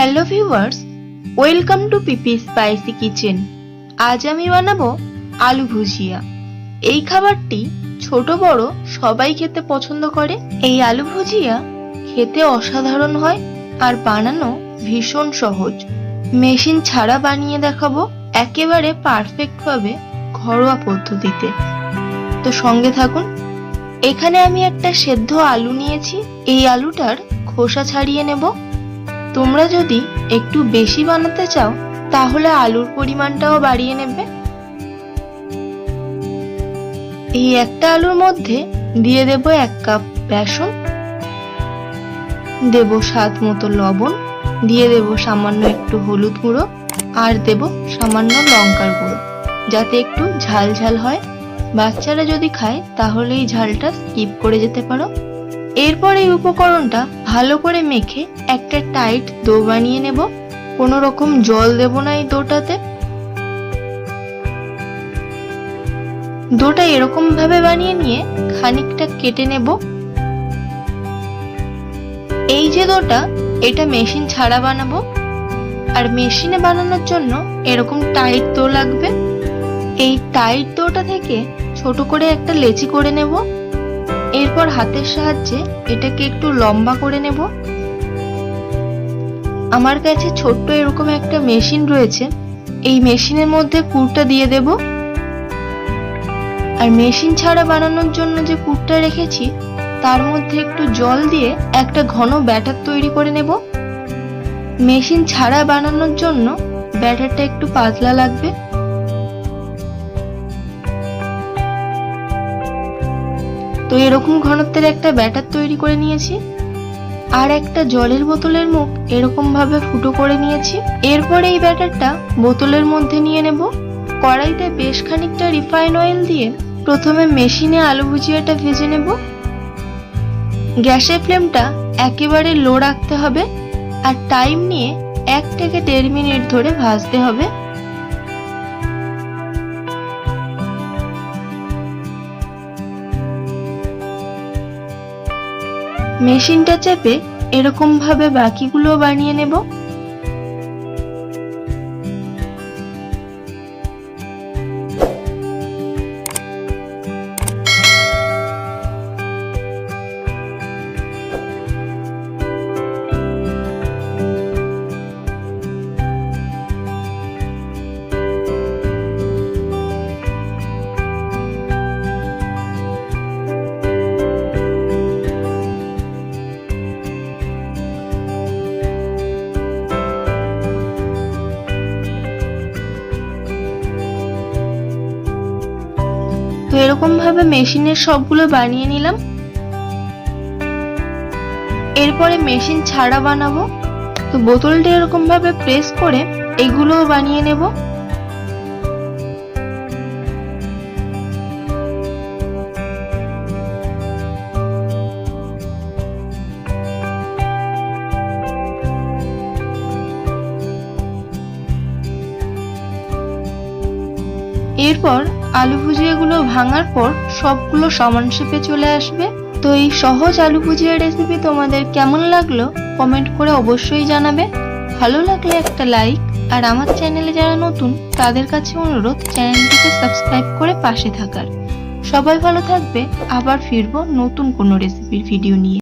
Hello viewers, welcome to PP spicy kitchen. আজ আমি বানাবো আলু ভুজিয়া। এই খাবারটি ছোট বড় সবাই খেতে পছন্দ করে। এই আলু ভুজিয়া খেতে অসাধারণ হয় আর বানানো ভীষণ সহজ। মেশিন ছাড়া বানিয়ে দেখাবো একেবারে পারফেক্ট ভাবে ঘরোয়া পদ্ধতিতে। তো সঙ্গে থাকুন। এখানে আমি একটা সেদ্ধ আলু নিয়েছি। এই আলুটার খোসা ছাড়িয়ে নেব। তোমরা যদি একটু বেশি বানাতে চাও তাহলে আলুর পরিমাণটাও বাড়িয়ে নেবে। এই একটা আলুর মধ্যে দিয়ে দেব 1 কাপ বেসন, দেব স্বাদ মতো লবণ, দিয়ে দেব সামান্য একটু হলুদ গুঁড়ো আর দেব সামান্য লঙ্কার গুঁড়ো, যাতে একটু ঝাল ঝাল হয়। বাচ্চারা যদি খায় তাহলে এই ঝালটা স্কিপ করে যেতে পারো। এরপর এই উপকরণটা ভালো করে মেখে একটা টাইট ডো বানিয়ে নেব। কোনো রকম জল দেব না এই ডোটাতে। ডোটা এরকম ভাবে বানিয়ে নিয়ে খানিকটা কেটে নেব। এই যে ডোটা, এটা মেশিন ছাড়া বানাবো, আর মেশিনে বানানোর জন্য এরকম টাইট ডো লাগবে। এই টাইট ডোটা থেকে ছোট করে একটা লেচি করে নেব। এরপর হাতের সাহায্যে এটাকে একটু লম্বা করে নেব। আমার কাছে ছোট্ট এরকম একটা মেশিন রয়েছে। এই মেশিনের মধ্যে পুরটা দিয়ে দেব। আর মেশিন ছাড়া বানানোর জন্য যে পুরটা রেখেছি তার মধ্যে একটু জল দিয়ে একটা ঘন ব্যাটার তৈরি করে নেব। মেশিন ছাড়া বানানোর জন্য ব্যাটারটা একটু পাতলা লাগবে। তো এরকম ঘনত্বের একটা ব্যাটার তৈরি করে নিয়েছি। আর একটা জলের বোতলের মুখ এরকম ভাবে ফুটো করে নিয়েছি। এরপর এই ব্যাটারটা বোতলের মধ্যে নিয়ে নেব। কড়াইতে বেশ খানিকটা রিফাইন অয়েল দিয়ে প্রথমে মেশিনে আলু ভুজিয়াটা ভেজে নেব। গ্যাসের ফ্লেমটা একেবারে লো রাখতে হবে আর টাইম নিয়ে 1 থেকে 1.5 মিনিট ধরে ভাজতে হবে। মেশিনটা চেপে এরকম ভাবে বাকিগুলো বানিয়ে নেব। তো এরকম ভাবে মেশিনের সবগুলো বানিয়ে নিলাম। এরপরে মেশিন ছাড়া বানাবো। তো বোতলটা এরকম ভাবে প্রেস করে এগুলোও বানিয়ে নেব। এরপর আলু ভুজিয়াগুলো ভাঙার পর সবগুলো সমান শেপে চলে আসবে। তো এই সহজ আলু ভুজিয়া রেসিপি তোমাদের কেমন লাগলো কমেন্ট করে অবশ্যই জানাবে। ভালো লাগলে একটা লাইক, আর আমার চ্যানেলে যারা নতুন তাদের কাছে অনুরোধ চ্যানেলটিকে সাবস্ক্রাইব করে পাশে থাকার। সবাই ভালো থাকবে। আবার ফিরবো নতুন কোনো রেসিপির ভিডিও নিয়ে।